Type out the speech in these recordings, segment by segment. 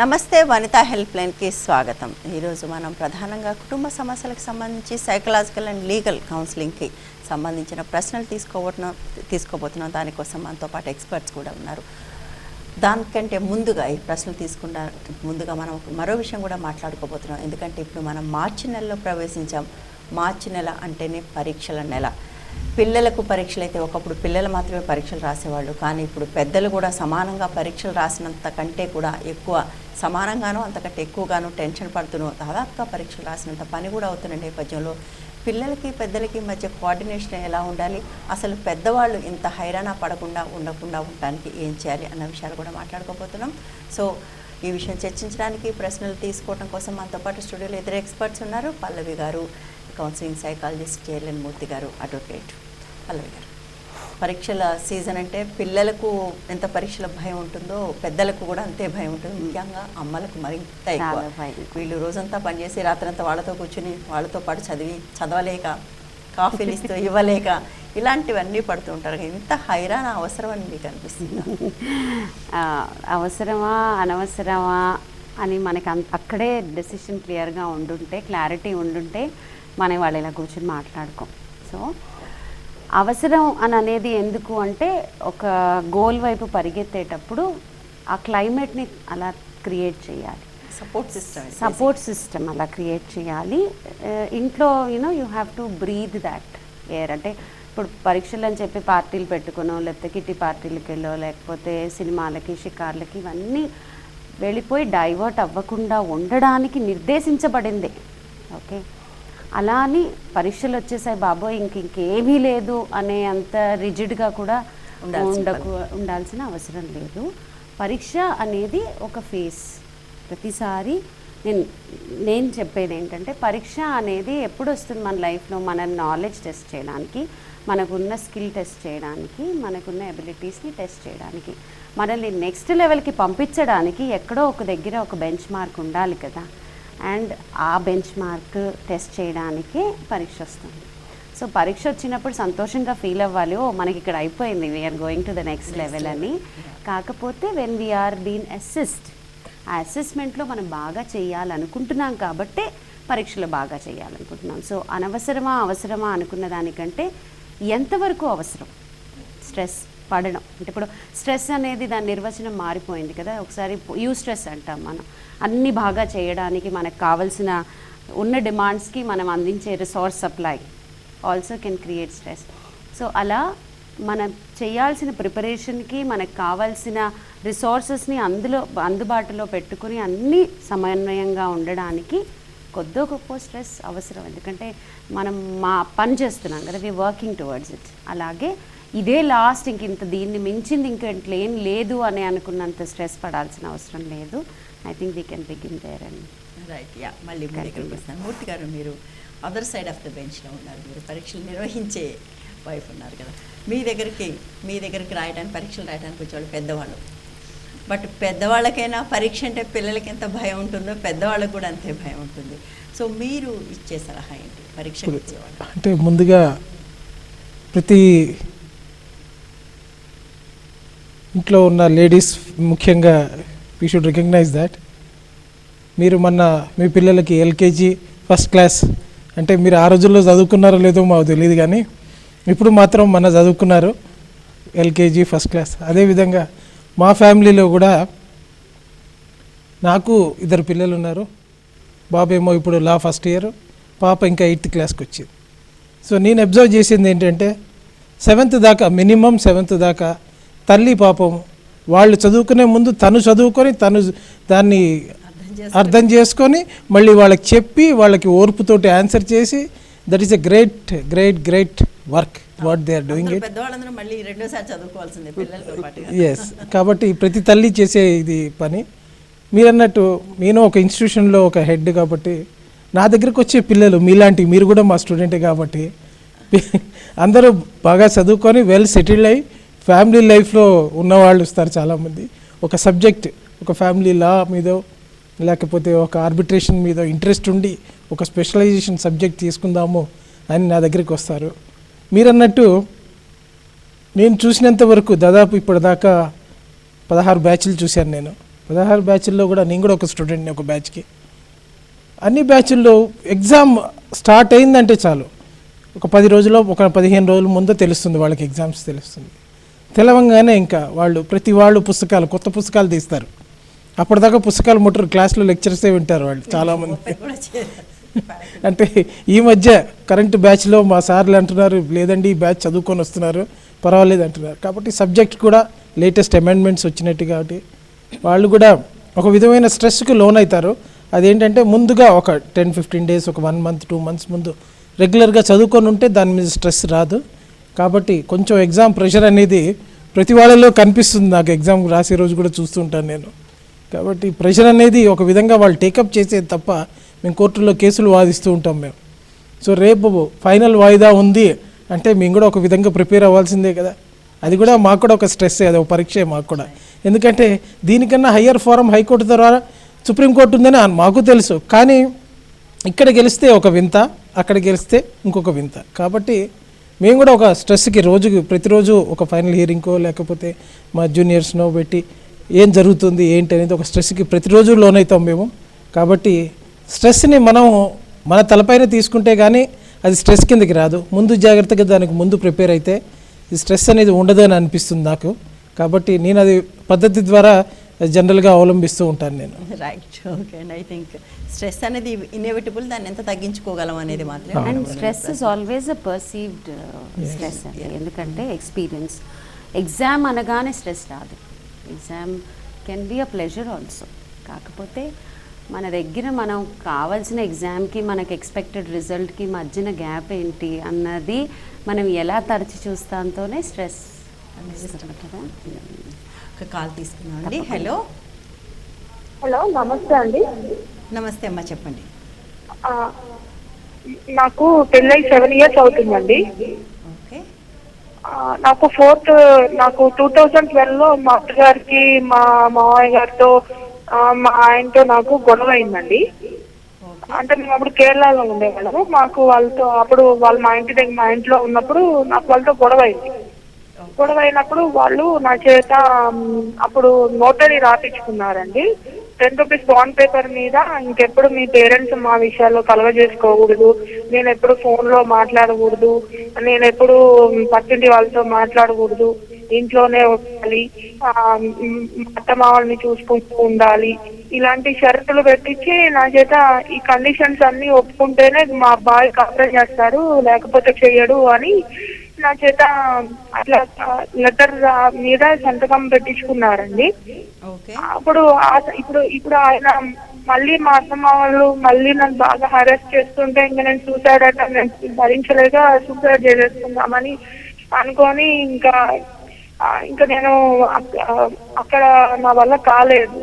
నమస్తే వనితా హెల్ప్ లైన్కి స్వాగతం. ఈరోజు మనం ప్రధానంగా కుటుంబ సమస్యలకు సంబంధించి సైకలాజికల్ అండ్ లీగల్ కౌన్సిలింగ్కి సంబంధించిన ప్రశ్నలు తీసుకోబోతున్నాం. దానికోసం మనతో పాటు ఎక్స్పర్ట్స్ కూడా ఉన్నారు. దానికంటే ముందుగా ఈ ప్రశ్నలు తీసుకున్న ముందుగా మనం మరో విషయం కూడా మాట్లాడుకోబోతున్నాం. ఎందుకంటే ఇప్పుడు మనం మార్చి నెలలో ప్రవేశించాం. మార్చి నెల అంటేనే పరీక్షల నెల. పిల్లలకు పరీక్షలు అయితే ఒకప్పుడు పిల్లలు మాత్రమే పరీక్షలు రాసేవాళ్ళు, కానీ ఇప్పుడు పెద్దలు కూడా సమానంగా పరీక్షలు రాసినంత కంటే కూడా ఎక్కువ సమానంగానూ అంతకంటే ఎక్కువగాను టెన్షన్ పడుతూ దాదాపుగా పరీక్షలు రాసినంత పని కూడా అవుతున్న నేపథ్యంలో పిల్లలకి పెద్దలకి మధ్య కోఆర్డినేషన్ ఎలా ఉండాలి, అసలు పెద్దవాళ్ళు ఇంత హైరాణ పడకుండా ఉండడానికి ఏం చేయాలి అన్న విషయాలు కూడా మాట్లాడుకోబోతున్నాం. సో ఈ విషయం చర్చించడానికి ప్రశ్నలు తీసుకోవడం కోసం మనతో పాటు స్టూడియోలో ఇద్దరు ఎక్స్పర్ట్స్ ఉన్నారు. పల్లవి గారు కౌన్సిలింగ్ సైకాలజిస్ట్, జయలన్ మూర్తి గారు అడ్వకేట్. పల్లవి గారు, పరీక్షల సీజన్ అంటే పిల్లలకు ఎంత పరీక్షల భయం ఉంటుందో పెద్దలకు కూడా అంతే భయం ఉంటుంది. ముఖ్యంగా అమ్మలకు మరింత ఎక్కువ. వీళ్ళు రోజంతా పనిచేసి రాత్రంతా వాళ్ళతో కూర్చుని వాళ్ళతో పాటు చదవలేక, కాఫీలు ఇస్తూ ఇవ్వలేక ఇలాంటివన్నీ పడుతూ ఉంటారు. ఇంత హైరాణ అవసరం అని మీకు అనిపిస్తుంది? అవసరమా అనవసరమా అని మనకి అక్కడే డెసిషన్ క్లియర్గా ఉండుంటే, క్లారిటీ ఉండుంటే మనం వాళ్ళు ఇలా కూర్చొని మాట్లాడుకోం. సో అవసరం అని అనేది ఎందుకు అంటే, ఒక గోల్ వైపు పరిగెత్తేటప్పుడు ఆ క్లైమేట్ని అలా క్రియేట్ చేయాలి, సపోర్ట్ సిస్టమ్ అలా క్రియేట్ చేయాలి. ఇంట్లో you have to breathe that air. అంటే ఇప్పుడు పరీక్షలు అని చెప్పి పార్టీలు పెట్టుకునో, లేకపోతే కిట్టి పార్టీలకి వెళ్ళో, లేకపోతే సినిమాలకి, షికార్లకి ఇవన్నీ వెళ్ళిపోయి డైవర్ట్ అవ్వకుండా ఉండడానికి నిర్దేశించబడింది. ఓకే, అలా అని పరీక్షలు వచ్చేసాయి బాబోయ్ ఇంకేమీ లేదు అనే అంత రిజిడ్గా కూడా ఉండాల్సిన అవసరం లేదు. పరీక్ష అనేది ఒక ఫేస్. ప్రతిసారి నేను చెప్పేది ఏంటంటే, పరీక్ష అనేది ఎప్పుడు వస్తుంది మన లైఫ్లో? మన నాలెడ్జ్ టెస్ట్ చేయడానికి, మనకున్న స్కిల్ టెస్ట్ చేయడానికి, మనకున్న ఎబిలిటీస్ని టెస్ట్ చేయడానికి, మనల్ని నెక్స్ట్ లెవెల్కి పంపించడానికి ఎక్కడో ఒక దగ్గర ఒక బెంచ్ మార్క్ ఉండాలి కదా. అండ్ ఆ బెంచ్ మార్క్ టెస్ట్ చేయడానికే పరీక్ష వస్తుంది. సో పరీక్ష వచ్చినప్పుడు సంతోషంగా ఫీల్ అవ్వాలి, ఓ మనకి ఇక్కడ అయిపోయింది, we are going to the next level అని. కాకపోతే వెన్ వీఆర్ బీన్ అసెస్డ్, ఆ అసెస్మెంట్లో మనం బాగా చేయాలనుకుంటున్నాం కాబట్టే పరీక్షలు బాగా చేయాలనుకుంటున్నాం. సో అనవసరమా అవసరమా అనుకున్న దానికంటే ఎంతవరకు అవసరం స్ట్రెస్ పడడం. అంటే ఇప్పుడు స్ట్రెస్ అనేది దాని నిర్వచనం మారిపోయింది కదా. ఒకసారి స్ట్రెస్ అంటాం మనం. అన్నీ బాగా చేయడానికి మనకు కావాల్సిన ఉన్న డిమాండ్స్కి మనం అందించే resource supply also can create stress. So అలా మనం చేయాల్సిన ప్రిపరేషన్కి మనకు కావాల్సిన రిసోర్సెస్ని అందుబాటులో పెట్టుకుని అన్నీ సమన్వయంగా ఉండడానికి కొద్దో గొప్ప స్ట్రెస్ అవసరం. ఎందుకంటే మనం పని చేస్తున్నాం కదా, వి వర్కింగ్ టువర్డ్స్ ఇట్. అలాగే ఇదే లాస్ట్, దీన్ని మించింది ఇంకెంట్లో ఏం లేదు అని అనుకున్నంత స్ట్రెస్ పడాల్సిన అవసరం లేదు. I think we can begin there and right. Yeah, మళ్ళీ ఇక్కడికి వస్తాను. మూర్తి గారు, మీరు అదర్ సైడ్ ఆఫ్ ద బెంచ్లో ఉన్నారు. మీరు పరీక్షలు నిర్వహించే వైఫ్ ఉన్నారు కదా. మీ దగ్గరికి రాయడానికి, పరీక్షలు రాయడానికి వచ్చేవాళ్ళు పెద్దవాళ్ళు. బట్ పెద్దవాళ్ళకైనా పరీక్ష అంటే పిల్లలకి ఎంత భయం ఉంటుందో పెద్దవాళ్ళకు కూడా అంతే భయం ఉంటుంది. సో మీరు ఇచ్చే సలహా ఏంటి పరీక్షకు ఇచ్చేవాళ్ళు? అంటే ముందుగా ప్రతి ఇంట్లో ఉన్న లేడీస్ ముఖ్యంగా వీ షుడ్ రికగ్నైజ్ దాట్ మీరు మీ పిల్లలకి ఎల్కేజీ ఫస్ట్ క్లాస్ అంటే మీరు ఆ రోజుల్లో చదువుకున్నారో లేదో మాకు తెలియదు, కానీ ఇప్పుడు మాత్రం చదువుకున్నారు ఎల్కేజీ ఫస్ట్ క్లాస్. అదేవిధంగా మా ఫ్యామిలీలో కూడా నాకు 2 పిల్లలు ఉన్నారు. బాబు ఏమో ఇప్పుడు లా ఫస్ట్ ఇయర్, పాప ఇంకా 8th క్లాస్కి వచ్చింది. సో నేను అబ్జర్వ్ చేసింది ఏంటంటే 7th దాకా, మినిమం 7th దాకా తల్లి పాపం వాళ్ళు చదువుకునే ముందు తను చదువుకొని దాన్ని అర్థం చేసుకొని మళ్ళీ వాళ్ళకి చెప్పి వాళ్ళకి ఓర్పుతోటి ఆన్సర్ చేసి, that is a great great great work what they are doing it. Yes, కాబట్టి ప్రతి తల్లి చేసే ఇది పని. మీరన్నట్టు నేను ఒక ఇన్స్టిట్యూషన్లో ఒక హెడ్ కాబట్టి నా దగ్గరకు వచ్చే పిల్లలు మీలాంటి, మీరు కూడా మా స్టూడెంటే కాబట్టి అందరూ బాగా చదువుకొని వెల్ సెటిల్డ్ అయ్యి ఫ్యామిలీ లైఫ్లో ఉన్నవాళ్ళు వస్తారు చాలామంది. ఒక సబ్జెక్ట్, ఒక ఫ్యామిలీ లా మీదో లేకపోతే ఒక ఆర్బిట్రేషన్ మీద ఇంట్రెస్ట్ ఉండి ఒక స్పెషలైజేషన్ సబ్జెక్ట్ తీసుకుందాము అని నా దగ్గరికి వస్తారు. మీరన్నట్టు నేను చూసినంత వరకు దాదాపు ఇప్పటిదాకా 16 బ్యాచ్లు చూశాను నేను. 16 బ్యాచ్ల్లో కూడా నేను కూడా ఒక స్టూడెంట్ని ఒక బ్యాచ్కి. అన్ని బ్యాచ్ల్లో ఎగ్జామ్ స్టార్ట్ అయిందంటే చాలు ఒక 10 రోజుల్లో ఒక 15 రోజుల ముందు తెలుస్తుంది వాళ్ళకి, ఎగ్జామ్స్ తెలుస్తుంది. తెలవంగానే ఇంకా ప్రతి వాళ్ళు పుస్తకాలు కొత్త పుస్తకాలు తీస్తారు. అప్పటిదాకా పుస్తకాలు ముట్టరు, క్లాస్లో లెక్చర్సే వింటారు వాళ్ళు చాలామంది. అంటే ఈ మధ్య కరెంట్ బ్యాచ్లో మా సార్లు అంటున్నారు, లేదండి ఈ బ్యాచ్ చదువుకొని వస్తున్నారు పర్వాలేదు అంటున్నారు. కాబట్టి సబ్జెక్ట్ కూడా లేటెస్ట్ అమెండ్మెంట్స్ వచ్చినట్టు కాబట్టి వాళ్ళు కూడా ఒక విధమైన స్ట్రెస్కి లోన్ అవుతారు. అదేంటంటే ముందుగా ఒక 10-15 డేస్, ఒక 1 మంత్ 2 మంత్స్ ముందు రెగ్యులర్గా చదువుకొని ఉంటే దాని మీద స్ట్రెస్ రాదు. కాబట్టి కొంచెం ఎగ్జామ్ ప్రెషర్ అనేది ప్రతి వాళ్ళలో కనిపిస్తుంది నాకు, ఎగ్జామ్ రాసే రోజు కూడా చూస్తుంటాను నేను. కాబట్టి ప్రెషర్ అనేది ఒక విధంగా వాళ్ళు టేకప్ చేసేది తప్ప మేము కోర్టులో కేసులు వాదిస్తూ ఉంటాం మేము. సో రేపు ఫైనల్ వాయిదా ఉంది అంటే మేము కూడా ఒక విధంగా ప్రిపేర్ అవ్వాల్సిందే కదా. అది కూడా మాకు కూడా ఒక స్ట్రెస్సే, అది ఒక పరీక్షే మాకు కూడా. ఎందుకంటే దీనికన్నా హయ్యర్ ఫోరం హైకోర్టు ద్వారా సుప్రీంకోర్టు ఉందని మాకు తెలుసు. కానీ ఇక్కడ గెలిస్తే ఒక వింత, అక్కడ గెలిస్తే ఇంకొక వింత. కాబట్టి మేము కూడా ఒక స్ట్రెస్కి ప్రతిరోజు ఒక ఫైనల్ హియరింగ్కో లేకపోతే మా జూనియర్స్నో పెట్టి ఏం జరుగుతుంది ఏంటి అనేది ఒక స్ట్రెస్కి ప్రతిరోజు లోనవుతాం మేము. కాబట్టి స్ట్రెస్ని మనం మన తలపైన తీసుకుంటే కానీ అది స్ట్రెస్ కిందకి రాదు. ముందు జాగ్రత్తగా దానికి ముందు ప్రిపేర్ అయితే ఈ స్ట్రెస్ అనేది ఉండదని అనిపిస్తుంది నాకు. కాబట్టి నేను అది పద్ధతి ద్వారా జనరల్గా అవలంబిస్తూ ఉంటాను నేను. Right, okay and I think stress అనేది ఇన్ఎవిటబుల్, దాన్ని ఎంత తగ్గించుకోగలం అనేది మాత్రం. And stress is always a perceived stress అండి. ఎందుకంటే ఎక్స్పీరియన్స్, ఎగ్జామ్ అనగానే స్ట్రెస్ రాదు. Exam can be a pleasure also. కాకపోతే మన దగ్గర మనం కావాల్సిన ఎగ్జామ్కి మనకు ఎక్స్పెక్టెడ్ రిజల్ట్కి మధ్యన గ్యాప్ ఏంటి అన్నది మనం ఎలా తరచి చూస్తాంతోనే స్ట్రెస్ అనిపిస్తుంది కదా. ఒక కాల్ తీసుకున్నాం అండి. హలో హలో, నమస్తే అండి. నమస్తే అమ్మా, చెప్పండి. నాకు పెళ్ళై 7 years అవుతుందండి. ఓకే. నాకు 2012లో మా అత్తగారికి మా మామయ్య గారితో మా ఆయనతో నాకు గొడవ అయిందండి. అంటే మేము అప్పుడు కేరళలో ఉండేవాళ్ళము. మాకు వాళ్ళతో అప్పుడు వాళ్ళు మా ఇంట్లో ఉన్నప్పుడు నాకు వాళ్ళతో గొడవ అయింది. గొడవ అయినప్పుడు వాళ్ళు నా చేత అప్పుడు నోటరీ రాపించుకున్నారండి. 10 rupees బాండ్ పేపర్ మీద ఇంకెప్పుడు మీ పేరెంట్స్ మా విషయాల్లో కలగజేసుకోకూడదు, నేను ఎప్పుడు ఫోన్ లో మాట్లాడకూడదు, నేను ఎప్పుడు పక్కింటి వాళ్ళతో మాట్లాడకూడదు, ఇంట్లోనే ఉండాలి, అత్తమామల్ని చూసుకుంటూ ఉండాలి, ఇలాంటి షరతులు పెట్టించి నా చేత ఈ కండిషన్స్ అన్ని ఒప్పుకుంటేనే మా అబ్బాయి కాపురం చేస్తాడు లేకపోతే చెయ్యడు అని నా చేత అట్లా లెటర్ మీద సంతకం పెట్టించుకున్నారండి. అప్పుడు ఇప్పుడు ఆయన మళ్ళీ మా అత్తమ్మ వాళ్ళు మళ్ళీ నన్ను బాగా హెరాస్ చేస్తుంటే ఇంకా నేను సూసైడ్ అంటే నేను భరించలేక సూసైడ్ చేసేసుకుందామని అనుకొని ఇంకా నేను అక్కడ నా వల్ల కాలేదు.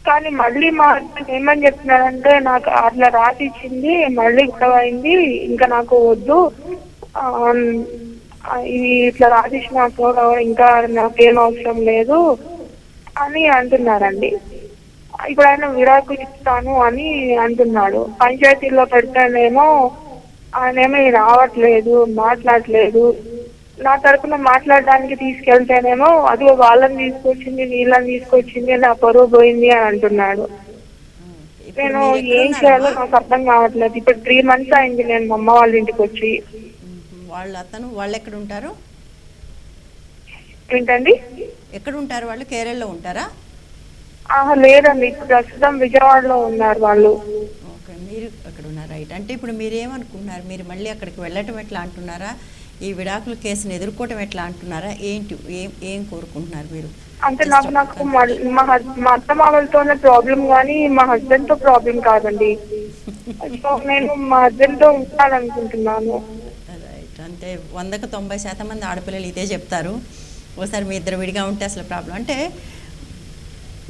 కానీ మళ్ళీ మా హస్బెండ్ ఏమని చెప్తున్నారంటే, నాకు అట్లా రాసి ఇచ్చింది మళ్ళీ గొడవ అయింది, ఇంకా నాకు వద్దు, ఇది ఇట్లా రాసిచ్చిన ఇంకా నాకేం అవసరం లేదు అని అంటున్నారండి. ఇప్పుడు ఆయన విడాకులు ఇస్తాను అని అంటున్నాడు. పంచాయతీలో పెడితేనేమో ఆయనేమీ రావట్లేదు, మాట్లాడలేదు. నా తరపున మాట్లాడడానికి తీసుకెళ్తేనేమో అది వాళ్ళని తీసుకొచ్చింది వీళ్ళని తీసుకొచ్చింది, నా పరువు పోయింది అని అంటున్నాడు. నేను ఏం చేయాలో నాకు అర్థం కావట్లేదు. ఇప్పుడు 3 months అయింది నేను మా అమ్మ వాళ్ళ ఇంటికి వచ్చి. వాళ్ళు ఎక్కడ ఉంటారు? ఏంటండి? ఎక్కడ ఉంటారు వాళ్ళు? కేరళలో ఉంటారా? లేదండి, ఇప్పుడు ప్రస్తుతం విజయవాడలో ఉన్నారు వాళ్ళు. ఓకే, మీరు అక్కడ ఉన్నారు. రైట్. అంటే ఇప్పుడు మీరేమనుకుంటున్నారు? మీరు మళ్ళీ అక్కడికి వెళ్ళటం ఎట్లా అంటున్నారా? ఈ విడాకుల కేసును ఎదుర్కోవటం ఎట్లా అంటున్నారా? ఏంటి ఏం కోరుకుంటున్నారు మీరు? అంటే నాకు మా అత్తమామలతోనే ప్రాబ్లం కానీ మా హస్బెండ్ తో ప్రాబ్లం కాదండి. సో నేను మా హస్బెండ్ తో ఉండాలనుకుంటున్నాను. రైట్. అంటే 100కి 90% మంది ఆడపిల్లలు ఇదే చెప్తారు. ఒకసారి మీ ఇద్దరు విడిగా ఉంటే అసలు ప్రాబ్లం. అంటే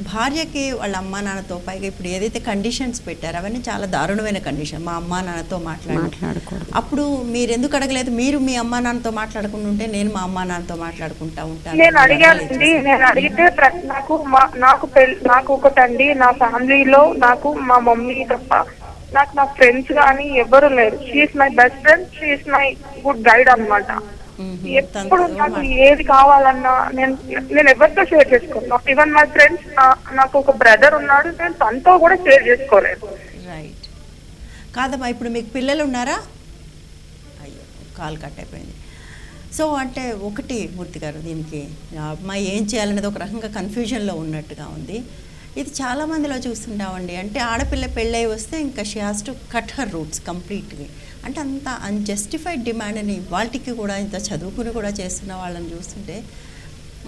భార్యకి వాళ్ళ అమ్మా నాన్నతో, పైగా ఇప్పుడు ఏదైతే కండిషన్స్ పెట్టారో అవన్నీ చాలా దారుణమైన కండిషన్. మా అమ్మా నాన్నతో మాట్లాడుకోవడం. అప్పుడు మీరు ఎందుకు అడగలేదు? మీరు మీ అమ్మా నాన్నతో మాట్లాడుకుంటూ ఉంటే నేను మా అమ్మా నాన్నతో మాట్లాడుకుంటా ఉంటాను. నేను అడిగానండి. నేను అడిగితే నాకు ఒకటండి, నా ఫ్యామిలీలో నాకు మా మమ్మీ తప్ప నాకు నా ఫ్రెండ్స్ కానీ ఎవరు లేరు. She's my best friend, she's my good guide అన్నమాట. ఎప్పుడు నాకు ఏది కావాలన్నా నేను ఎవరితో షేర్ చేసుకోను. ఈవెన్ మై ఫ్రెండ్స్, నాకు ఒక బ్రదర్ ఉన్నాడు, నేను తనతో కూడా షేర్ చేసుకోలేదు. రైట్. కాదమ్మా, ఇప్పుడు మీకు పిల్లలు ఉన్నారా? అయ్యో, కాల్ కట్ అయిపోయింది. సో అంటే ఒకటి మూర్తి గారు, దీనికి అమ్మాయి ఏం చేయాలనేది ఒక రకంగా కన్ఫ్యూజన్లో ఉన్నట్టుగా ఉంది. ఇది చాలామందిలో చూస్తుంటామండి. అంటే ఆడపిల్ల పెళ్ళై వస్తే ఇంకా she has to cut her roots కంప్లీట్గా. అంటే అంత అన్జస్టిఫైడ్ డిమాండ్ అని వాళ్ళకి కూడా ఇంత చదువుకుని కూడా చేస్తున్న వాళ్ళని చూస్తుంటే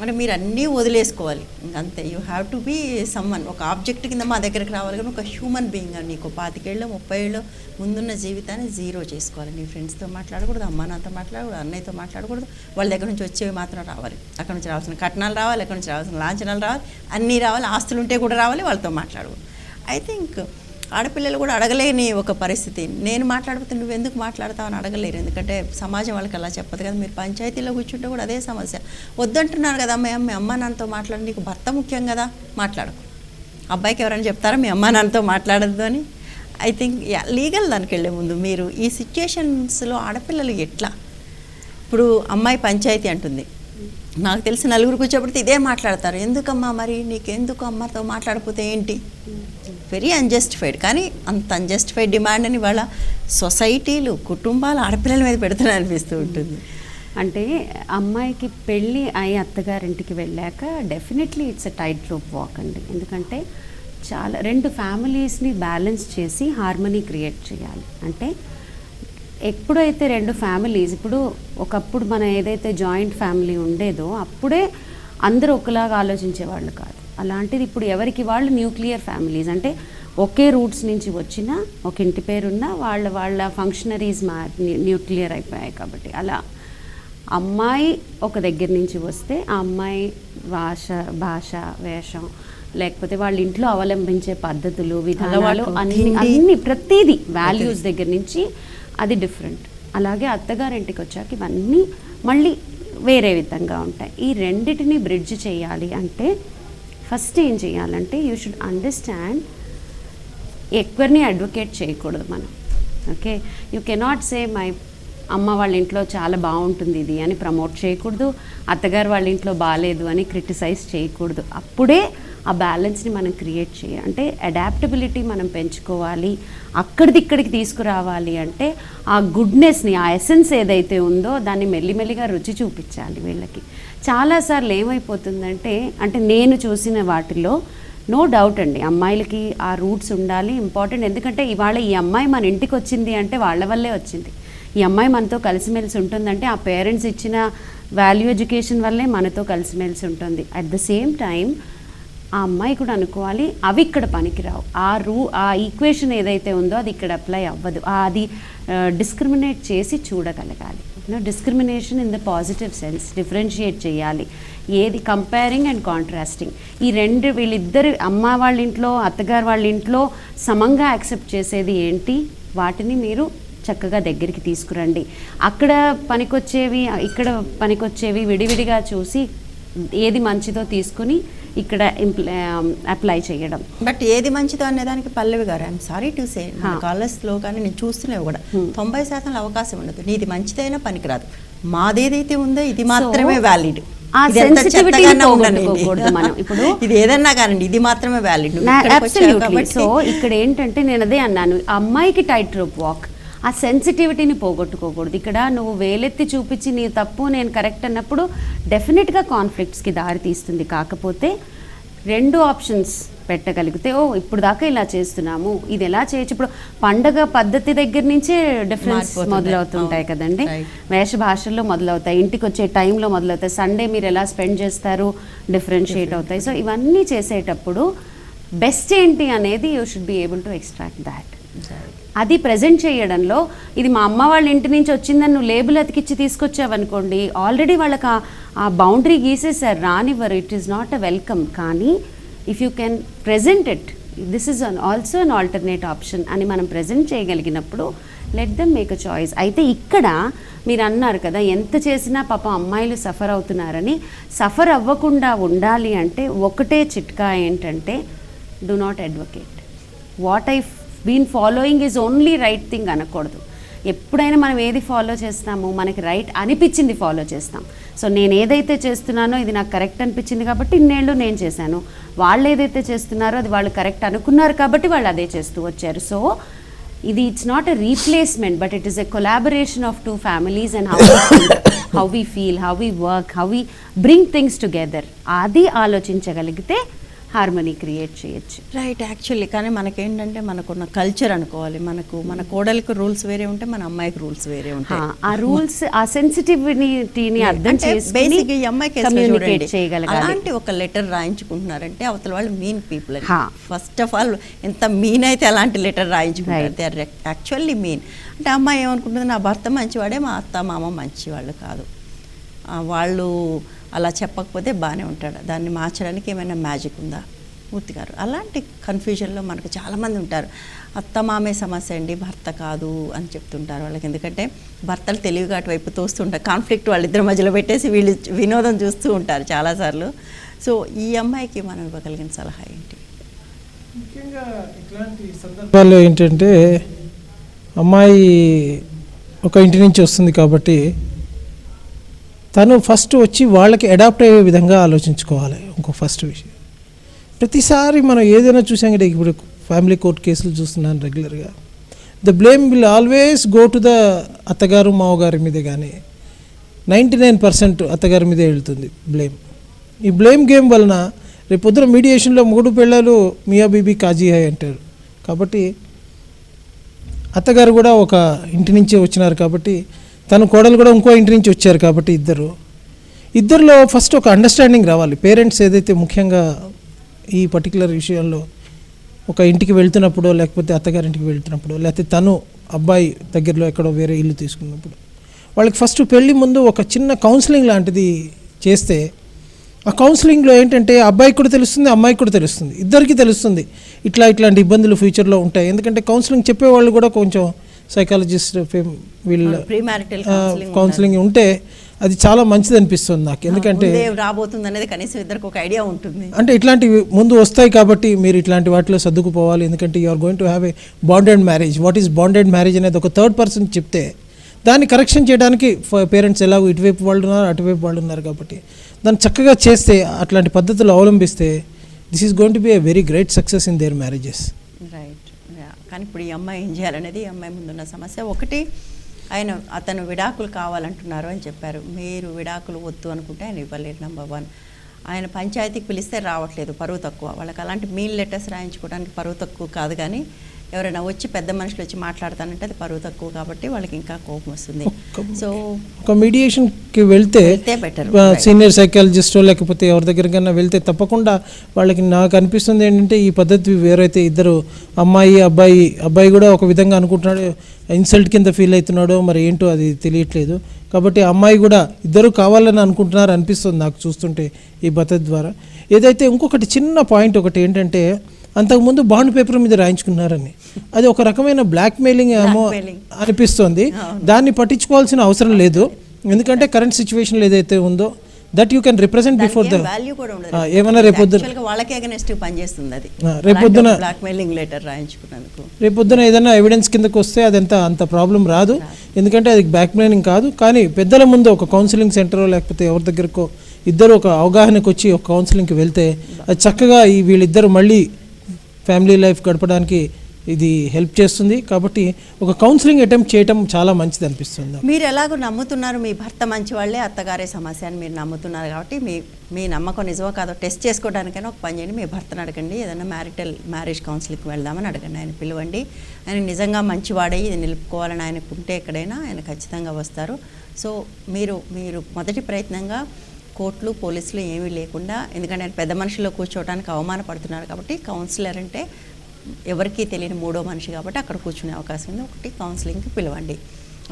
మరి మీరు అన్నీ వదిలేసుకోవాలి అంతే. You have to be summon. ఒక ఆబ్జెక్ట్ కింద మా దగ్గరికి రావాలి, కానీ ఒక హ్యూమన్ బీయింగ్ అని నీకు 25 ఏళ్ళు 30 ఏళ్ళు ముందున్న జీవితాన్ని జీరో చేసుకోవాలి. నీ ఫ్రెండ్స్తో మాట్లాడకూడదు, అమ్మ నాన్నతో మాట్లాడకూడదు, అన్నయ్యతో మాట్లాడకూడదు. వాళ్ళ దగ్గర నుంచి వచ్చేవి మాత్రం రావాలి. అక్కడ నుంచి రావాల్సిన కట్నాలు రావాలి, అక్కడ నుంచి రావాల్సిన లాంఛనాలు రావాలి, అన్నీ రావాలి. ఆస్తులు ఉంటే కూడా రావాలి, వాళ్ళతో మాట్లాడకూడదు. ఐ థింక్ ఆడపిల్లలు కూడా అడగలేని ఒక పరిస్థితి. నేను మాట్లాడిపోతే నువ్వు ఎందుకు మాట్లాడతావు అని అడగలేరు, ఎందుకంటే సమాజం వాళ్ళకి అలా చెప్పదు కదా. మీరు పంచాయతీలో కూర్చుంటే కూడా అదే సమస్య. వద్దంటున్నారు కదా మీ అమ్మ నాన్నతో మాట్లాడి, నీకు భర్త ముఖ్యం కదా, మాట్లాడకు. అబ్బాయికి ఎవరైనా చెప్తారా మీ అమ్మ నాన్నతో మాట్లాడద్దు అని? ఐ థింక్ లీగల్ దానికి వెళ్ళే ముందు మీరు ఈ సిచ్యుయేషన్స్లో ఆడపిల్లలు ఎట్లా, ఇప్పుడు అమ్మాయి పంచాయతీ అంటుంది, నాకు తెలిసి నలుగురు కూర్చోబెడితే ఇదే మాట్లాడతారు. ఎందుకమ్మా మరి నీకెందుకు అమ్మతో మాట్లాడకపోతే ఏంటి? Very unjustified. కానీ అంత అన్జస్టిఫైడ్ డిమాండ్ అని వాళ్ళ సొసైటీలు కుటుంబాలు ఆడపిల్లల మీద పెడుతున్నాయి అనిపిస్తూ ఉంటుంది. అంటే అమ్మాయికి పెళ్ళి అయి అత్తగారింటికి వెళ్ళాక definitely it's a tight rope walk అండి. ఎందుకంటే చాలా 2 ఫ్యామిలీస్ని బ్యాలెన్స్ చేసి హార్మనీ క్రియేట్ చేయాలి. అంటే ఎప్పుడైతే 2 ఫ్యామిలీస్, ఇప్పుడు ఒకప్పుడు మన ఏదైతే జాయింట్ ఫ్యామిలీ ఉండేదో అప్పుడే అందరూ ఒకలాగా ఆలోచించేవాళ్ళు కాదు. అలాంటిది ఇప్పుడు ఎవరికి వాళ్ళు న్యూక్లియర్ ఫ్యామిలీస్, అంటే ఒకే రూట్స్ నుంచి వచ్చిన ఒక ఇంటి పేరున్న వాళ్ళ ఫంక్షనరీస్ న్యూక్లియర్ అయిపోయాయి. కాబట్టి అలా అమ్మాయి ఒక దగ్గర నుంచి వస్తే ఆ అమ్మాయి భాష వేషం, లేకపోతే వాళ్ళ ఇంట్లో అవలంబించే పద్ధతులు, విధానాలు, అన్ని ప్రతిదీ వాల్యూస్ దగ్గర నుంచి అది డిఫరెంట్. అలాగే అత్తగారింటికి వచ్చాక ఇవన్నీ మళ్ళీ వేరే విధంగా ఉంటాయి. ఈ రెండిటిని బ్రిడ్జ్ చేయాలి అంటే ఫస్ట్ ఏం చేయాలంటే యూ షుడ్ అండర్స్టాండ్, ఎక్కువని అడ్వకేట్ చేయకూడదు మనం. Okay, you cannot say my అమ్మ వాళ్ళ ఇంట్లో చాలా బాగుంటుంది ఇది అని ప్రమోట్ చేయకూడదు, అత్తగారు వాళ్ళ ఇంట్లో బాగాలేదు అని క్రిటిసైజ్ చేయకూడదు. అప్పుడే ఆ బ్యాలెన్స్ని మనం క్రియేట్ చేయాలి. అంటే అడాప్టబిలిటీ మనం పెంచుకోవాలి. అక్కడిది ఇక్కడికి తీసుకురావాలి అంటే ఆ గుడ్నెస్ని, ఆ ఎసెన్స్ ఏదైతే ఉందో దాన్ని మెల్లిమెల్లిగా రుచి చూపించాలి వీళ్ళకి. చాలాసార్లు ఏమైపోతుందంటే, అంటే నేను చూసిన వాటిల్లో నో డౌట్ అండి, అమ్మాయిలకి ఆ రూట్స్ ఉండాలి, ఇంపార్టెంట్. ఎందుకంటే ఇవాళ ఈ అమ్మాయి మన ఇంటికి వచ్చింది అంటే వాళ్ళ వల్లే వచ్చింది. ఈ అమ్మాయి మనతో కలిసిమెలిసి ఉంటుందంటే ఆ పేరెంట్స్ ఇచ్చిన వాల్యూ ఎడ్యుకేషన్ వల్లే మనతో కలిసిమెలిసి ఉంటుంది. అట్ ద సేమ్ టైం ఆ అమ్మాయి కూడా అనుకోవాలి అవి ఇక్కడ పనికిరావు, ఆ ఈక్వేషన్ ఏదైతే ఉందో అది ఇక్కడ అప్లై అవ్వదు, అది డిస్క్రిమినేట్ చేసి చూడగలగాలి. Discrimination in the positive sense, differentiate చేయాలి. ఏది కంపేరింగ్ అండ్ కాంట్రాస్టింగ్, ఈ రెండు వీళ్ళిద్దరు అమ్మ వాళ్ళ ఇంట్లో అత్తగారు వాళ్ళ ఇంట్లో సమంగా యాక్సెప్ట్ చేసేది ఏంటి, వాటిని మీరు చక్కగా దగ్గరికి తీసుకురండి. అక్కడ పనికొచ్చేవి ఇక్కడ పనికొచ్చేవి విడివిడిగా చూసి ఏది మంచిదో తీసుకుని ఇక్కడ అప్లై చేయడం. బట్ ఏది మంచిదో అనేదానికి పల్లవి గారు, ఐఎమ్ సారీ టు సే, కాలేజ్లో కానీ నేను చూస్తున్నవి కూడా 90% అవకాశం ఉండదు. నీది మంచిదైనా పనికిరాదు, మాదేదైతే ఉందో ఇది మాత్రమే వ్యాలిడ్. ఇది ఏదన్నా కానీ ఇది మాత్రమే వ్యాలిడ్. సో ఇక్కడ ఏంటంటే నేను అదే అన్నాను, అమ్మాయికి టైట్ రోప్ వాక్, ఆ సెన్సిటివిటీని పోగొట్టుకోకూడదు. ఇక్కడ నువ్వు వేలెత్తి చూపించి నీ తప్పు నేను కరెక్ట్ అన్నప్పుడు డెఫినెట్గా కాన్ఫ్లిక్ట్స్కి దారి తీస్తుంది. కాకపోతే 2 ఆప్షన్స్ పెట్టగలిగితే, ఇప్పుడు దాకా ఇలా చేస్తున్నాము, ఇది ఎలా చేయొచ్చు. ఇప్పుడు పండగ పద్ధతి దగ్గర నుంచే డిఫరెన్స్ మొదలవుతుంటాయి కదండి, వేష భాషల్లో మొదలవుతాయి, ఇంటికి వచ్చే టైంలో మొదలవుతాయి, సండే మీరు ఎలా స్పెండ్ చేస్తారు డిఫరెన్షియేట్ అవుతాయి. సో ఇవన్నీ చేసేటప్పుడు బెస్ట్ ఏంటి అనేది you should be able to extract that. అది ప్రజెంట్ చేయడంలో ఇది మా అమ్మ వాళ్ళ ఇంటి నుంచి వచ్చిందని నువ్వు లేబుల్ అతికిచ్చి తీసుకొచ్చావనుకోండి, ఆల్రెడీ వాళ్ళకి ఆ బౌండరీ గీసేసారు, రానివ్వరు, it is not a welcome. కానీ if you can present it, this is also an alternate option అని మనం ప్రజెంట్ చేయగలిగినప్పుడు let them make a choice. అయితే ఇక్కడ మీరు అన్నారు కదా ఎంత చేసినా పాపం అమ్మాయిలు సఫర్ అవుతున్నారని, సఫర్ అవ్వకుండా ఉండాలి అంటే ఒకటే చిట్కా ఏంటంటే, do not advocate. What I been following is only right thing అనకూడదు. ఎప్పుడైనా మనం ఏది ఫాలో చేస్తాము, మనకి రైట్ అనిపించింది ఫాలో చేస్తాం. సో నేను ఏదైతే చేస్తున్నానో ఇది నాకు కరెక్ట్ అనిపించింది కాబట్టి ఇన్నేళ్ళు నేను చేశాను. వాళ్ళు ఏదైతే చేస్తున్నారో అది వాళ్ళు కరెక్ట్ అనుకున్నారు కాబట్టి వాళ్ళు అదే చేస్తూ వచ్చారు. సో ఇది it's not a replacement, but it is a collaboration of 2 families and how we feel, how we work, how we bring things together. అది ఆలోచించగలిగితే హార్మనీ క్రియేట్ చేయొచ్చు. రైట్. యాక్చువల్లీ కానీ మనకేంటంటే మనకున్న కల్చర్ అనుకోవాలి, మన కోడలికి రూల్స్ వేరే ఉంటాయి, మన అమ్మాయికి రూల్స్ వేరే ఉంటాయి. ఆ రూల్స్, ఆ సెన్సిటివిటీని అర్థం చేసుకొని బేసిక్ ఈ అమ్మాయికి కమ్యూనికేట్ చేయగలగాలి. అలాంటి ఒక లెటర్ రాయించుకుంటున్నారంటే అవతల వాళ్ళు mean people. First of all ఎంత మీన్ అయితే అలాంటి లెటర్ రాయించుకుంటారు, దే ఆర్ యాక్చువల్లీ మీన్. అంటే అమ్మాయి ఏమనుకుంటుంది, నా భర్త మంచివాడే, మా అత్త మామ మంచివాళ్ళు కాదు, వాళ్ళు అలా చెప్పకపోతే బాగానే ఉంటాడు, దాన్ని మార్చడానికి ఏమైనా మ్యాజిక్ ఉందా మూర్తి గారు? అలాంటి కన్ఫ్యూజన్లో మనకు చాలామంది ఉంటారు. అత్త మామే సమస్య అండి, భర్త కాదు అని చెప్తుంటారు వాళ్ళకి. ఎందుకంటే భర్తలు తెలివిగా అటువైపు తోస్తుంటారు, కాన్ఫ్లిక్ట్ వాళ్ళిద్దరి మధ్యలో పెట్టేసి వీళ్ళు వినోదం చూస్తూ ఉంటారు చాలాసార్లు. సో ఈ అమ్మాయికి మనం ఇవ్వగలిగిన సలహా ఏంటి? ముఖ్యంగా ఇట్లాంటి సందర్భాల్లో ఏంటంటే అమ్మాయి ఒక ఇంటి నుంచి వస్తుంది కాబట్టి తను ఫస్ట్ వచ్చి వాళ్ళకి అడాప్ట్ అయ్యే విధంగా ఆలోచించుకోవాలి. ఇంకో ఫస్ట్ విషయం, ప్రతిసారి మనం ఏదైనా చూసాం కదా, ఇప్పుడు ఫ్యామిలీ కోర్ట్ కేసులు చూస్తున్నాను రెగ్యులర్గా, the blame will always go to the అత్తగారు మావగారి మీదే, కానీ 99% అత్తగారి మీదే వెళ్తుంది బ్లేమ్. ఈ బ్లేమ్ గేమ్ వలన రేపు పొద్దున మీడియేషన్లో 3 పిల్లలు మియా బీబీ కాజీ హాయ్ అంటారు. కాబట్టి అత్తగారు కూడా ఒక ఇంటి నుంచే వచ్చినారు కాబట్టి, తన కోడలు కూడా ఇంకో ఇంటి నుంచి వచ్చారు కాబట్టి ఇద్దరిలో ఫస్ట్ ఒక అండర్స్టాండింగ్ రావాలి. పేరెంట్స్ ఏదైతే ముఖ్యంగా ఈ పర్టికులర్ విషయంలో ఒక ఇంటికి వెళ్తున్నప్పుడు, లేకపోతే అత్తగారింటికి వెళ్తున్నప్పుడు, లేకపోతే తను అబ్బాయి దగ్గరలో ఎక్కడో వేరే ఇల్లు తీసుకున్నప్పుడు, వాళ్ళకి ఫస్ట్ పెళ్ళి ముందు ఒక చిన్న కౌన్సిలింగ్ లాంటిది చేస్తే, ఆ కౌన్సిలింగ్లో ఏంటంటే అబ్బాయికి కూడా తెలుస్తుంది, అమ్మాయికి కూడా తెలుస్తుంది, ఇద్దరికి తెలుస్తుంది ఇట్లాంటి ఇబ్బందులు ఫ్యూచర్లో ఉంటాయి. ఎందుకంటే కౌన్సిలింగ్ చెప్పేవాళ్ళు కూడా కొంచెం సైకాలజిస్ట్ వీళ్ళ కౌన్సిలింగ్ ఉంటే అది చాలా మంచిది అనిపిస్తుంది నాకు. ఎందుకంటే రాబోతుంది అనేది కనీసం ఇద్దరికి ఒక ఐడియా ఉంటుంది. అంటే ఇట్లాంటివి ముందు వస్తాయి కాబట్టి మీరు ఇట్లాంటి వాటిలో సర్దుకుపోవాలి. ఎందుకంటే you are going to have a bonded marriage. What is bonded marriage అనేది ఒక థర్డ్ పర్సన్ చెప్తే దాన్ని కరెక్షన్ చేయడానికి పేరెంట్స్ ఎలాగో ఇటువైపు వాళ్ళు ఉన్నారు, అటువైపు వాళ్ళు ఉన్నారు కాబట్టి దాన్ని చక్కగా చేస్తే, అట్లాంటి పద్ధతులు అవలంబిస్తే this is going to be a very great success in there marriages. Right. కానీ ఇప్పుడు ఈ అమ్మాయి ఏం చేయాలనేది ఈ అమ్మాయి ముందున్న సమస్య. ఒకటి, అతను విడాకులు కావాలంటున్నారు అని చెప్పారు. మీరు విడాకులు వద్దు అనుకుంటే ఆయన ఇవ్వలేరు. నెంబర్ 1, ఆయన పంచాయతీకి పిలిస్తే రావట్లేదు, పరువు తక్కువ. వాళ్ళకి అలాంటి మీల్ లెటర్స్ రాయించుకోవడానికి పరువు తక్కువ కాదు, కానీ ఎవరైనా వచ్చి పెద్ద మనుషులు వచ్చి మాట్లాడతానంటే అది పరువు తక్కువ కాబట్టి వాళ్ళకి ఇంకా కోపం వస్తుంది. సో ఒక మీడియేషన్కి వెళ్తే బెటర్, సీనియర్ సైకాలజిస్టో లేకపోతే ఎవరి దగ్గరికైనా వెళ్తే తప్పకుండా వాళ్ళకి, నాకు అనిపిస్తుంది ఏంటంటే ఈ పద్ధతి వేరైతే ఇద్దరు అబ్బాయి కూడా ఒక విధంగా అనుకుంటున్నాడు, ఇన్సల్ట్ కింద ఫీల్ అవుతున్నాడో మరి ఏంటో అది తెలియట్లేదు. కాబట్టి అమ్మాయి కూడా ఇద్దరు కావాలని అనుకుంటున్నారు అనిపిస్తుంది నాకు చూస్తుంటే ఈ పద్ధతి ద్వారా. ఏదైతే ఇంకొకటి చిన్న పాయింట్ ఒకటి ఏంటంటే, అంతకుముందు బాండ్ పేపర్ మీద రాయించుకున్నారని, అది ఒక రకమైన బ్లాక్మెయిలింగ్ ఏమో అనిపిస్తుంది. దాన్ని పట్టించుకోవాల్సిన అవసరం లేదు, ఎందుకంటే కరెంట్ సిచ్యువేషన్లో ఏదైతే ఉందో that you can represent before the ఏమైనా రేపొద్దున ఏదైనా ఎవిడెన్స్ కిందకు వస్తే అదంతా అంత ప్రాబ్లం రాదు, ఎందుకంటే అది బ్లాక్మెయిలింగ్ కాదు. కానీ పెద్దల ముందు ఒక కౌన్సిలింగ్ సెంటరో లేకపోతే ఎవరి దగ్గరకో ఇద్దరు ఒక అవగాహనకు వచ్చి ఒక కౌన్సిలింగ్కి వెళ్తే అది చక్కగా వీళ్ళిద్దరు మళ్ళీ ఫ్యామిలీ లైఫ్ గడపడానికి ఇది హెల్ప్ చేస్తుంది. కాబట్టి ఒక కౌన్సిలింగ్ అటెంప్ట్ చేయటం చాలా మంచిది అనిపిస్తుంది. మీరు ఎలాగో నమ్ముతున్నారు మీ భర్త మంచి వాళ్ళే, అత్తగారే సమస్య అని మీరు నమ్ముతున్నారు కాబట్టి మీ నమ్మకం నిజమో కాదో టెస్ట్ చేసుకోవడానికైనా ఒక పని చేయండి. మీ భర్తను అడగండి, ఏదైనా మ్యారేజ్ కౌన్సిలింగ్కి వెళ్దామని అడగండి, ఆయన పిలవండి. ఆయన నిజంగా మంచివాడే, ఇది నిలుపుకోవాలని ఆయనకుంటే ఎక్కడైనా ఆయన ఖచ్చితంగా వస్తారు. సో మీరు మొదటి ప్రయత్నంగా కోర్టులు పోలీసులు ఏమీ లేకుండా, ఎందుకంటే ఆయన పెద్ద మనుషుల్లో కూర్చోవడానికి అవమానపడుతున్నారు కాబట్టి కౌన్సిలర్ అంటే ఎవరికీ తెలియని 3వ మనిషి కాబట్టి అక్కడ కూర్చునే అవకాశం ఉంది. ఒకటి, కౌన్సిలింగ్కి పిలవండి,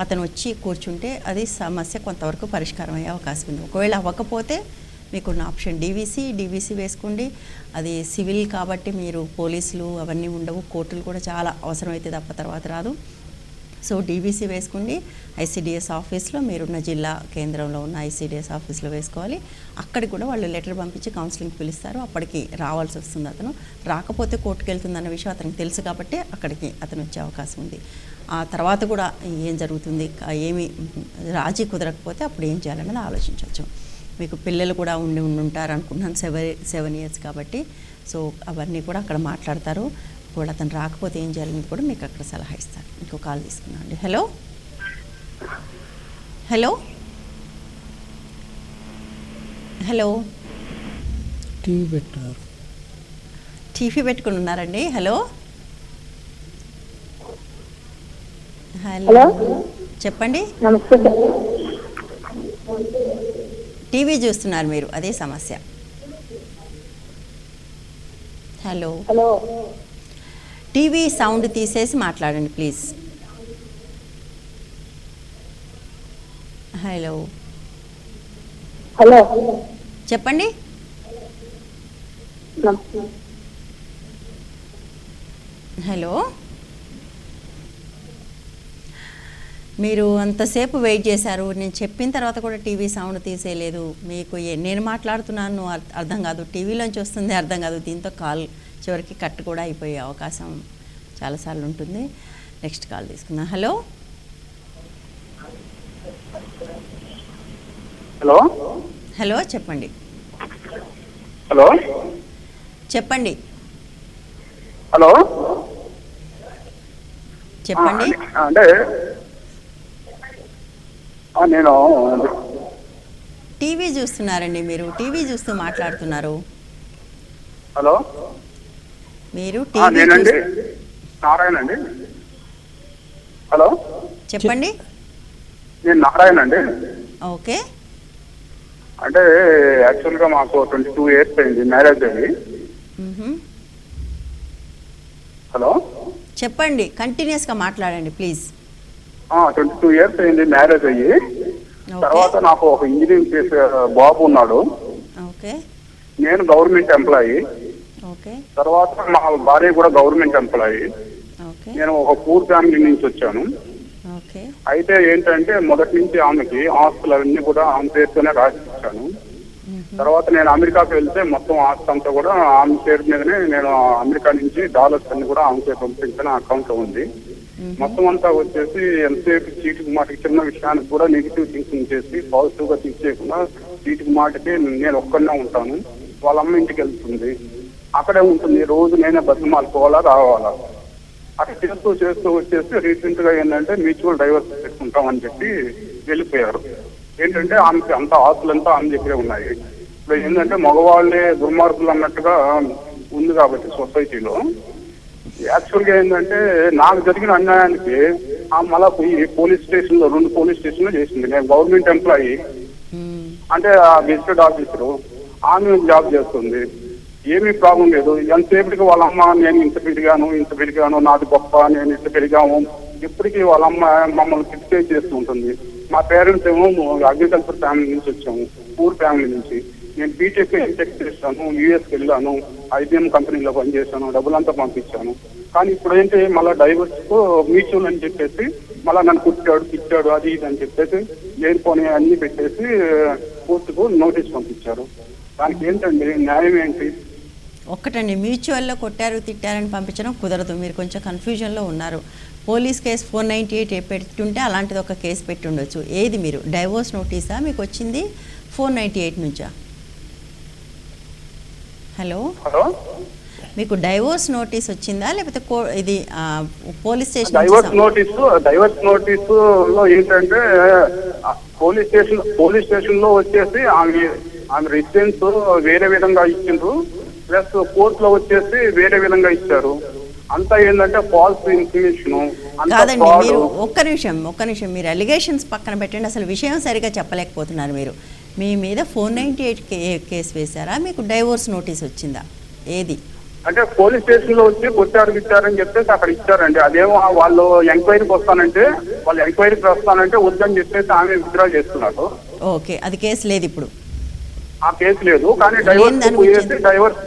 అతను వచ్చి కూర్చుంటే అది సమస్య కొంతవరకు పరిష్కారం అయ్యే అవకాశం ఉంది. ఒకవేళ అవ్వకపోతే మీకున్న ఆప్షన్ డీవీసీ వేసుకోండి. అది సివిల్ కాబట్టి మీరు పోలీసులు అవన్నీ ఉండవు, కోర్టులు కూడా చాలా అవసరమైతే తప్ప తర్వాత రాదు. సో డీవీసీ వేసుకోండి. ఐసీడీఎస్ ఆఫీస్లో, మీరున్న జిల్లా కేంద్రంలో ఉన్న ఐసీడీఎస్ ఆఫీస్లో వేసుకోవాలి. అక్కడికి కూడా వాళ్ళు లెటర్ పంపించి కౌన్సిలింగ్ పిలుస్తారు, అప్పటికి రావాల్సి వస్తుంది. అతను రాకపోతే కోర్టుకు వెళ్తుందన్న విషయం అతనికి తెలుసు కాబట్టి అక్కడికి అతను వచ్చే అవకాశం ఉంది. ఆ తర్వాత కూడా ఏం జరుగుతుంది, ఏమి రాజీ కుదరకపోతే అప్పుడు ఏం చేయాలనేది ఆలోచించవచ్చు. మీకు పిల్లలు కూడా ఉంటారు అనుకుంటున్నాను, 7 years కాబట్టి. సో అవన్నీ కూడా అక్కడ మాట్లాడతారు. కూడా అతను రాకపోతే ఏం చేయాలనేది కూడా మీకు అక్కడ సలహా ఇస్తారు. ఇంకో కాల్ తీసుకున్నాను అండి. హలో హలో హలో టీవీ పెట్టారు. టీవీ పెట్టుకుని ఉన్నారండి. హలో హలో చెప్పండి. నమస్తే సార్. టీవీ చూస్తున్నారు మీరు, అదే సమస్య. హలో హలో టీవీ సౌండ్ తీసేసి మాట్లాడండి ప్లీజ్. హలో హలో చెప్పండి. హలో మీరు అంతసేపు వెయిట్ చేశారు, నేను చెప్పిన తర్వాత కూడా టీవీ సౌండ్ తీసేయలేదు. మీకు నేను మాట్లాడుతున్నాను అర్థం కాదు, టీవీలోంచి వస్తుంది అర్థం కాదు. దీంతో కాల్ చివరికి కట్ కూడా అయిపోయే అవకాశం చాలాసార్లు ఉంటుంది. నెక్స్ట్ కాల్ తీసుకుందాం. హలో హలో హలో చెప్పండి. హలో చెప్పండి హలో చెప్పండి. అంటే నేను టీవీ చూస్తున్నారండి, మీరు టీవీ చూస్తూ మాట్లాడుతున్నారు. హలో మీరు టీవీ నేనండి నారాయణ అండి. హలో చెప్పండి. నేను నారాయణ అండి. ఓకే అంటే యాక్చువల్గా మాకు 22 years అయింది మ్యారేజ్ అయ్యి. మ్మ్హమ్. హలో చెప్పండి, కంటిన్యూస్గా మాట్లాడండి ప్లీజ్. 22 years అయింది మ్యారేజ్ అయ్యి. ఓకే తర్వాత నాకు ఒక ఇంజనీరింగ్ చేసే బాబు ఉన్నాడు. ఓకే నేను గవర్నమెంట్ ఎంప్లాయీ. ఓకే తర్వాత మా భార్య కూడా గవర్నమెంట్ ఎంప్లాయీ. ఓకే నేను ఒక పూర్ ఫ్యామిలీ నుంచి వచ్చాను. ఓకే అయితే ఏంటంటే మొదటి నుంచి ఆమెకి ఆస్తులు అవన్నీ కూడా ఆమె పేరుతోనే రాసిచ్చాను. తర్వాత నేను అమెరికాకి వెళ్తే మొత్తం ఆస్తి అంతా కూడా ఆమె పేరు మీదనే, నేను అమెరికా నుంచి డాలర్స్ అన్ని కూడా ఆమె పేరు పంపించిన అకౌంట్ లో ఉంది. మొత్తం అంతా వచ్చేసి ఎంతసేపు చీటికి మాటకి చిన్న విషయానికి కూడా నెగిటివ్ థింకింగ్ చేసి పాజిటివ్ గా థింక్ చేయకుండా చీటికి మాటకి నేను ఒక్కనే ఉంటాను. వాళ్ళ అమ్మ ఇంటికి వెళ్తుంది, అక్కడే ఉంటుంది. రోజు నేనే బతిమాలుకోవాలా రావాలా, అక్కడ చేస్తూ చేస్తూ వచ్చేసి రీసెంట్ గా ఏంటంటే మ్యూచువల్ డైవర్స్ పెట్టుకుంటామని చెప్పి వెళ్ళిపోయారు. ఏంటంటే ఆమెకి అంత ఆస్తులంతా ఆమె దగ్గరే ఉన్నాయి. ఇప్పుడు ఏంటంటే మగవాళ్ళే దుర్మార్గులు అన్నట్టుగా ఉంది కాబట్టి సొసైటీలో. యాక్చువల్ గా ఏంటంటే నాకు జరిగిన అన్యాయానికి ఆమె మళ్ళా పోయి పోలీస్ స్టేషన్ లో 2 పోలీస్ స్టేషన్ లో చేసింది. నేను గవర్నమెంట్ ఎంప్లాయీ, అంటే ఆ గెజిటెడ్ ఆఫీసరు, ఆమె జాబ్ చేస్తుంది, ఏమీ ప్రాబ్లం లేదు. ఎంతసేపటికి వాళ్ళ అమ్మ నేను ఇంత పెరిగాను నాది గొప్ప, నేను ఇంత పెరిగాము, ఇప్పటికీ వాళ్ళ అమ్మ మమ్మల్ని క్రిటిసైజ్ చేస్తూ ఉంటుంది. మా పేరెంట్స్ ఏమో అగ్రికల్చర్ ఫ్యామిలీ నుంచి వచ్చాము, పూర్ ఫ్యామిలీ నుంచి. నేను బీటెక్ ఎంటెక్ చేస్తాను, యూఎస్కి వెళ్ళాను, IBM కంపెనీలో పనిచేశాను, డబ్బులంతా పంపించాను. కానీ ఇప్పుడు ఏంటి మళ్ళీ డైవర్స్ మ్యూచువల్ అని చెప్పేసి మళ్ళీ నన్ను పిచ్చాడు అది ఇది అని చెప్పేసి లేనిపోని అన్ని పెట్టేసి కోర్టుకు నోటీస్ పంపించారు. దానికి ఏంటండి న్యాయం ఏంటి? ఒక్కటండి, మ్యూచువల్లో కొట్టారు తిట్టారని పంపించడం కుదరదు. మీరు కొంచెం కన్ఫ్యూజన్లో ఉన్నారు. పోలీస్ కేసు 498 పెట్టుంటే అలాంటిది ఒక కేసు పెట్టి ఉండొచ్చు. ఏది మీరు డైవోర్స్ నోటీసా మీకు వచ్చింది 498 నుంచా? హలో హలో మీకు డైవోర్స్ నోటీస్ వచ్చిందా లేకపోతే ఇది పోలీస్ స్టేషన్? డైవర్స్ నోటీసు లో ఏంటంటే పోలీస్ స్టేషన్ లో వచ్చేసి ఆమె రెసిడెన్స్ వేరే విధంగా ఇచ్చిండ్రు, ప్లస్ కోర్టులో వచ్చేసి వేరే విధంగా ఇచ్చారు. అంతా ఏంటంటే ఫాల్స్ ఇన్ఫర్మేషన్. కాదండి, మీరు ఒక్క నిమిషం మీరు అలిగేషన్స్ పక్కన పెట్టండి. అసలు విషయం సరిగా చెప్పలేకపోతున్నారు మీరు. మీ మీద 498 కేసు వేశారా, మీకు డైవోర్స్ నోటీస్ వచ్చిందా? ఏది అంటే పోలీస్ స్టేషన్ లో వచ్చి కొట్టారని చెప్పేసి అక్కడ ఇచ్చారండి. అదేమో వాళ్ళు ఎంక్వైరీకి వస్తానంటే వద్దని చెప్పేసి ఆమె విత్డ్రా చేస్తున్నారు. ఓకే, అది కేసు లేదు ఇప్పుడు. ఆ కేసు లేదు, కానీ డైవర్స్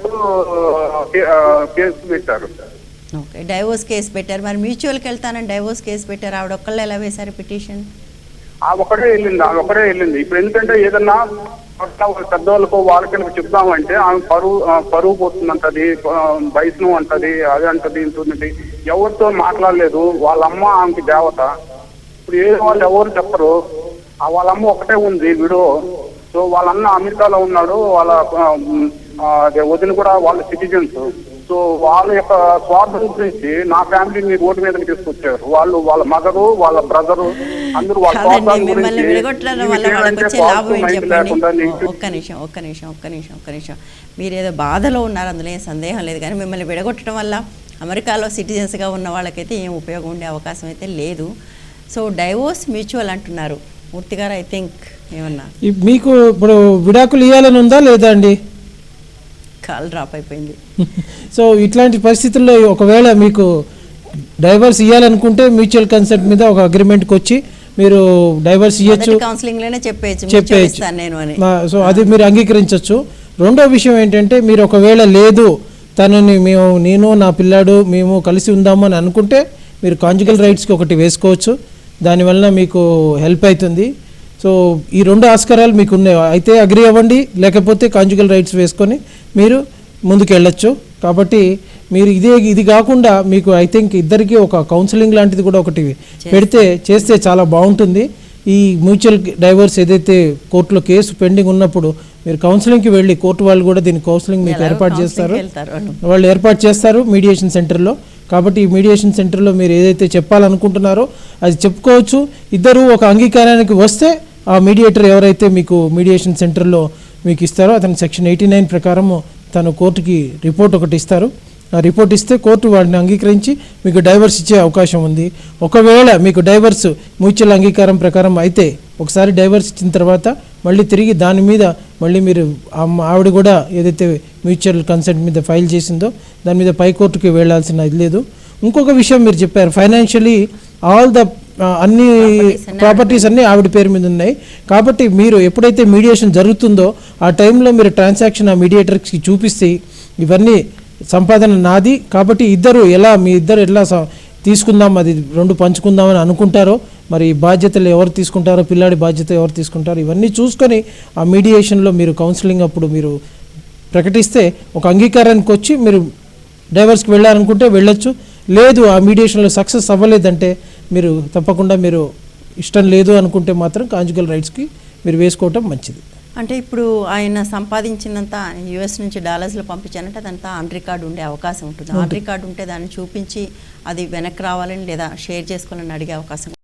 కేసు పెట్టారు. ఓకే, డైవోర్స్ కేసు పెట్టారు. మరి మ్యూచువల్కి వెళ్తానని డైవోర్స్ కేసు పెట్టారు. ఆవిడ ఒక్కళ్ళు ఎలా వేశారు పిటిషన్? ఆ ఒకటే వెళ్ళింది. ఇప్పుడు ఎందుకంటే ఏదన్నా పెద్దవాళ్ళకు వాళ్ళకి చెప్దామంటే ఆమె పరువు పోతుందంటది, వయసును అంటది, అది అంటది, ఇంటుంది. ఎవరితో మాట్లాడలేదు. వాళ్ళ అమ్మ ఆమెకి దేవత. ఇప్పుడు ఏ వాళ్ళు ఎవరు చెప్పరు. వాళ్ళ అమ్మ ఒకటే ఉంది విడో. సో వాళ్ళ అన్న అమెరికాలో ఉన్నాడు. వాళ్ళ వదిన కూడా వాళ్ళ సిటిజన్స్. సో వాళ్ళ యొక్క స్వార్థం గురించి నా ఫ్యామిలీని రోడ్డు మీదకి తీసుకొచ్చారు. వాళ్ళు వాళ్ళ మదరు, వాళ్ళ బ్రదరు అందరూ వాళ్ళ స్వార్థాల మిమ్మల్ని విడగొట్టడం వల్ల వాళ్ళకి వచ్చే లాభం ఏంటి చెప్పండి. ఒక్క నిమిషం. మీరేదో బాధలో ఉన్నారు, అందులో ఏం సందేహం లేదు. కానీ మిమ్మల్ని విడగొట్టడం వల్ల అమెరికాలో సిటిజన్స్గా ఉన్న వాళ్ళకైతే ఏం ఉపయోగం ఉండే అవకాశం అయితే లేదు. సో డైవోర్స్ మ్యూచువల్ అంటున్నారు మూర్తి గారు. ఐ థింక్ ఏమన్నా మీకు ఇప్పుడు విడాకులు ఇవ్వాలని ఉందా లేదా అండి? కాల్ డ్రాప్ అయిపోయింది. సో ఇట్లాంటి పరిస్థితుల్లో ఒకవేళ మీకు డైవర్స్ ఇవ్వాలనుకుంటే మ్యూచువల్ కన్సెంట్ మీద ఒక అగ్రిమెంట్కి వచ్చి మీరు డైవర్స్ ఇవ్వచ్చు, కౌన్సిలింగ్ లోనే చెప్పేయచ్చు నేను అని. సో అది మీరు అంగీకరించవచ్చు. రెండో విషయం ఏంటంటే మీరు ఒకవేళ లేదు తనని నేను నా పిల్లాడు మేము కలిసి ఉందాము అని అనుకుంటే మీరు కాంజుగల్ రైట్స్కి ఒకటి వేసుకోవచ్చు. దానివల్ల మీకు హెల్ప్ అవుతుంది. సో ఈ రెండు ఆస్కారాలు మీకు ఉన్నాయి. అయితే అగ్రి అవ్వండి, లేకపోతే కాంజుగల్ రైట్స్ వేసుకొని మీరు ముందుకు వెళ్ళొచ్చు. కాబట్టి మీరు ఇది కాకుండా మీకు ఐ థింక్ ఇద్దరికి ఒక కౌన్సిలింగ్ లాంటిది కూడా ఒకటి చేస్తే చాలా బాగుంటుంది. ఈ మ్యూచువల్ డైవర్స్ ఏదైతే కోర్టులో కేసు పెండింగ్ ఉన్నప్పుడు మీరు కౌన్సిలింగ్కి వెళ్ళి కోర్టు వాళ్ళు కూడా దీని కౌన్సిలింగ్ మీకు ఏర్పాటు చేస్తారు. వాళ్ళు ఏర్పాటు చేస్తారు మీడియేషన్ సెంటర్లో. కాబట్టి ఈ మీడియేషన్ సెంటర్లో మీరు ఏదైతే చెప్పాలనుకుంటున్నారో అది చెప్పుకోవచ్చు. ఇద్దరు ఒక అంగీకారానికి వస్తే ఆ మీడియేటర్ ఎవరైతే మీకు మీడియేషన్ సెంటర్లో మీకు ఇస్తారో అతను సెక్షన్ 89 ప్రకారము తను కోర్టుకి రిపోర్ట్ ఒకటి ఇస్తారు. ఆ రిపోర్ట్ ఇస్తే కోర్టు వాడిని అంగీకరించి మీకు డైవర్స్ ఇచ్చే అవకాశం ఉంది. ఒకవేళ మీకు డైవర్స్ మ్యూచువల్ అంగీకారం ప్రకారం అయితే ఒకసారి డైవర్స్ ఇచ్చిన తర్వాత మళ్ళీ తిరిగి దాని మీద మళ్ళీ మీరు ఆవిడ కూడా ఏదైతే మ్యూచువల్ కన్సెంట్ మీద ఫైల్ చేసిందో దాని మీద పై కోర్టుకి వెళ్ళాల్సిన ఇది లేదు. ఇంకొక విషయం మీరు చెప్పారు, ఫైనాన్షియలీ ఆల్ ద అన్ని ప్రాపర్టీస్ అన్నీ ఆవిడ పేరు మీద ఉన్నాయి. కాబట్టి మీరు ఎప్పుడైతే మీడియేషన్ జరుగుతుందో ఆ టైంలో మీరు ట్రాన్సాక్షన్ ఆ మీడియేటర్కి చూపిస్తే ఇవన్నీ సంపాదన నాది కాబట్టి మీ ఇద్దరు ఎలా తీసుకుందాం, అది రెండు పంచుకుందామని అనుకుంటారో, మరి బాధ్యతలు ఎవరు తీసుకుంటారో, పిల్లాడి బాధ్యత ఎవరు తీసుకుంటారో ఇవన్నీ చూసుకొని ఆ మీడియేషన్లో మీరు కౌన్సిలింగ్ అప్పుడు మీరు ప్రకటిస్తే ఒక అంగీకారానికి వచ్చి మీరు డైవర్స్కి వెళ్ళాలనుకుంటే వెళ్ళొచ్చు. లేదు ఆ మీడియేషన్లో సక్సెస్ అవ్వలేదంటే మీరు తప్పకుండా మీరు ఇష్టం లేదు అనుకుంటే మాత్రం కాంజుగల్ రైట్స్కి మీరు వేసుకోవటం మంచిది. అంటే ఇప్పుడు ఆయన సంపాదించినంత యుఎస్ నుంచి డాలర్స్లో పంపించానంటే అదంతా ఆన్ రికార్డు ఉండే అవకాశం ఉంటుంది. ఆన్ రికార్డు ఉంటే దాన్ని చూపించి అది వెనక్కి రావాలని లేదా షేర్ చేసుకోవాలని అడిగే అవకాశం